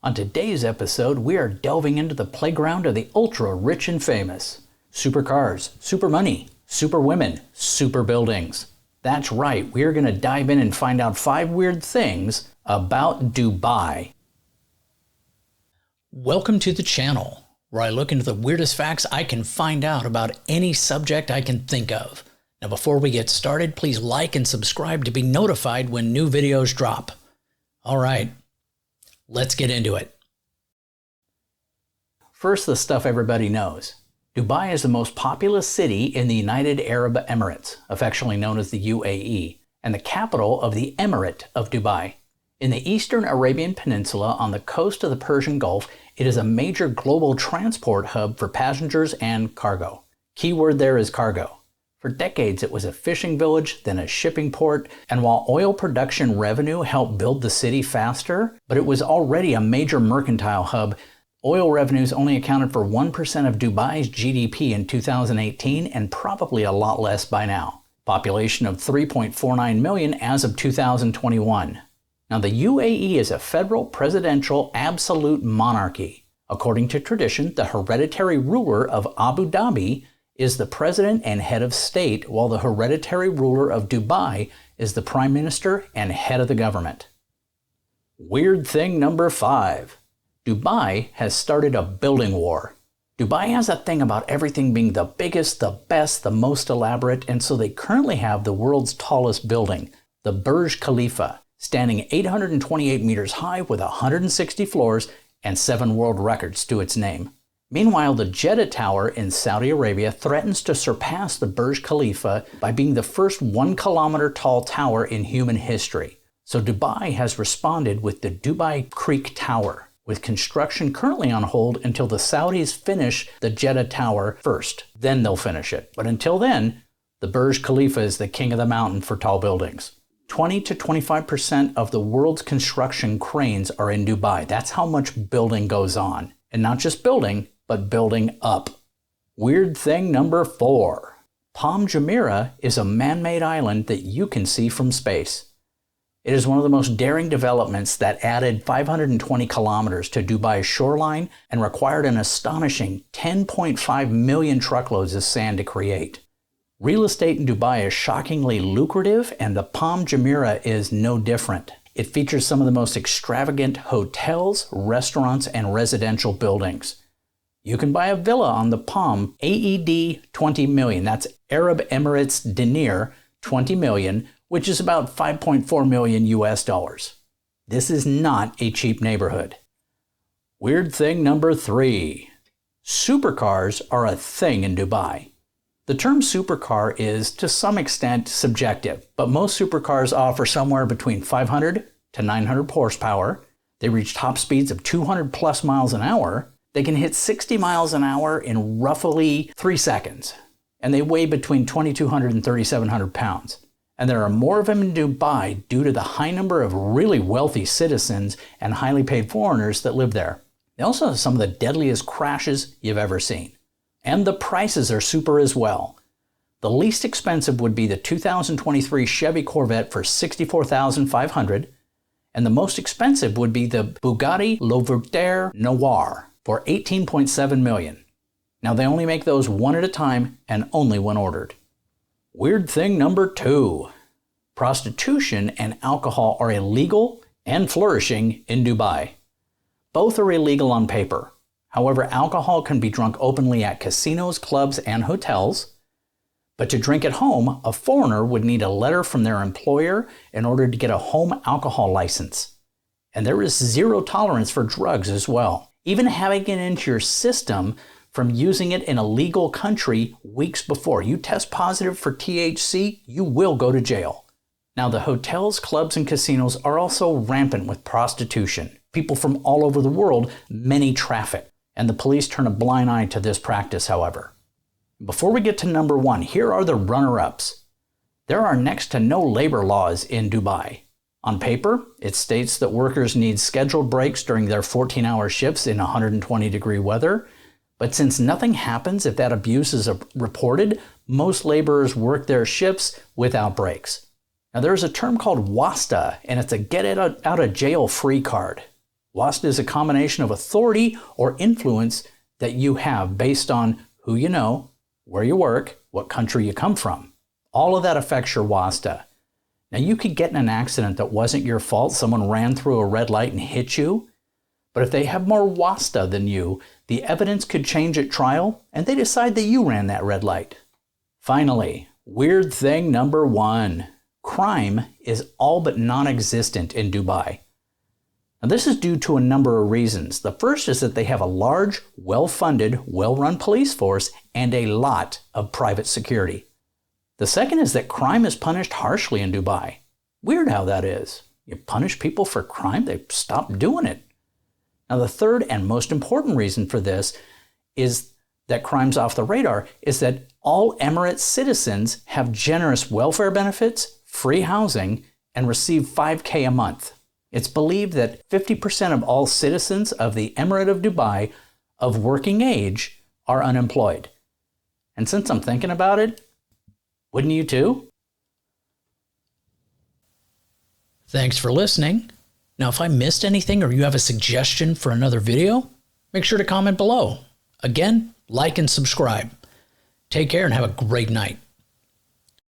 On today's episode, we are delving into the playground of the ultra-rich and famous. Supercars, super money, super women, super buildings. That's right, we are going to dive in and find out 5 weird things about Dubai. Welcome to the channel, where I look into the weirdest facts I can find out about any subject I can think of. Now before we get started, please like and subscribe to be notified when new videos drop. Alright, let's get into it. First, the stuff everybody knows. Dubai is the most populous city in the United Arab Emirates, affectionately known as the UAE, and the capital of the Emirate of Dubai. In the eastern Arabian Peninsula on the coast of the Persian Gulf, it is a major global transport hub for passengers and cargo. Keyword there is cargo. For decades it was a fishing village, then a shipping port, and while oil production revenue helped build the city faster, but it was already a major mercantile hub, oil revenues only accounted for 1% of Dubai's GDP in 2018 and probably a lot less by now. Population of 3.49 million as of 2021. Now the UAE is a federal presidential absolute monarchy. According to tradition, the hereditary ruler of Abu Dhabi is the president and head of state, while the hereditary ruler of Dubai is the prime minister and head of the government. Weird thing number 5. Dubai has started a building war. Dubai has a thing about everything being the biggest, the best, the most elaborate, and so they currently have the world's tallest building, the Burj Khalifa, standing 828 meters high with 160 floors and 7 world records to its name. Meanwhile, the Jeddah Tower in Saudi Arabia threatens to surpass the Burj Khalifa by being the first 1-kilometer tall tower in human history. So Dubai has responded with the Dubai Creek Tower, with construction currently on hold until the Saudis finish the Jeddah Tower first. Then they'll finish it. But until then, the Burj Khalifa is the king of the mountain for tall buildings. 20 to 25% of the world's construction cranes are in Dubai. That's how much building goes on. And not just building, but building up. Weird thing number 4. Palm Jumeirah is a man-made island that you can see from space. It is one of the most daring developments that added 520 kilometers to Dubai's shoreline and required an astonishing 10.5 million truckloads of sand to create. Real estate in Dubai is shockingly lucrative, and the Palm Jumeirah is no different. It features some of the most extravagant hotels, restaurants, and residential buildings. You can buy a villa on the Palm, AED 20 million. That's Arab Emirates dinar 20 million, which is about 5.4 million US dollars. This is not a cheap neighborhood. Weird thing number 3. Supercars are a thing in Dubai. The term supercar is, to some extent, subjective, but most supercars offer somewhere between 500 to 900 horsepower. They reach top speeds of 200 plus miles an hour. They can hit 60 miles an hour in roughly 3 seconds, and they weigh between 2,200 and 3,700 pounds. And there are more of them in Dubai due to the high number of really wealthy citizens and highly paid foreigners that live there. They also have some of the deadliest crashes you've ever seen. And the prices are super as well. The least expensive would be the 2023 Chevy Corvette for $64,500, and the most expensive would be the Bugatti Louverture Noir for $18.7 million. Now they only make those one at a time and only when ordered. Weird thing number 2. Prostitution and alcohol are illegal and flourishing in Dubai. Both are illegal on paper. However, alcohol can be drunk openly at casinos, clubs, and hotels. But to drink at home, a foreigner would need a letter from their employer in order to get a home alcohol license. And there is zero tolerance for drugs as well. Even having it into your system from using it in a legal country weeks before you test positive for THC, you will go to jail. Now the hotels, clubs, and casinos are also rampant with prostitution. People from all over the world, many traffic, and the police turn a blind eye to this practice, however. Before we get to number 1, here are the runner-ups. There are next to no labor laws in Dubai. On paper, it states that workers need scheduled breaks during their 14-hour shifts in 120-degree weather, but since nothing happens if that abuse is reported, most laborers work their shifts without breaks. Now there's a term called wasta, and it's a get out of jail free card. WASTA is a combination of authority or influence that you have based on who you know, where you work, what country you come from. All of that affects your WASTA. Now, you could get in an accident that wasn't your fault. Someone ran through a red light and hit you. But if they have more WASTA than you, the evidence could change at trial, and they decide that you ran that red light. Finally, weird thing number 1. Crime is all but non-existent in Dubai. Now, this is due to a number of reasons. The first is that they have a large, well-funded, well-run police force and a lot of private security. The second is that crime is punished harshly in Dubai. Weird how that is. You punish people for crime, they stop doing it. Now, the third and most important reason for this is that crime's off the radar is that all Emirates citizens have generous welfare benefits, free housing, and receive $5,000 a month. It's believed that 50% of all citizens of the Emirate of Dubai of working age are unemployed. And since I'm thinking about it, wouldn't you too? Thanks for listening. Now, if I missed anything or you have a suggestion for another video, make sure to comment below. Again, like and subscribe. Take care and have a great night.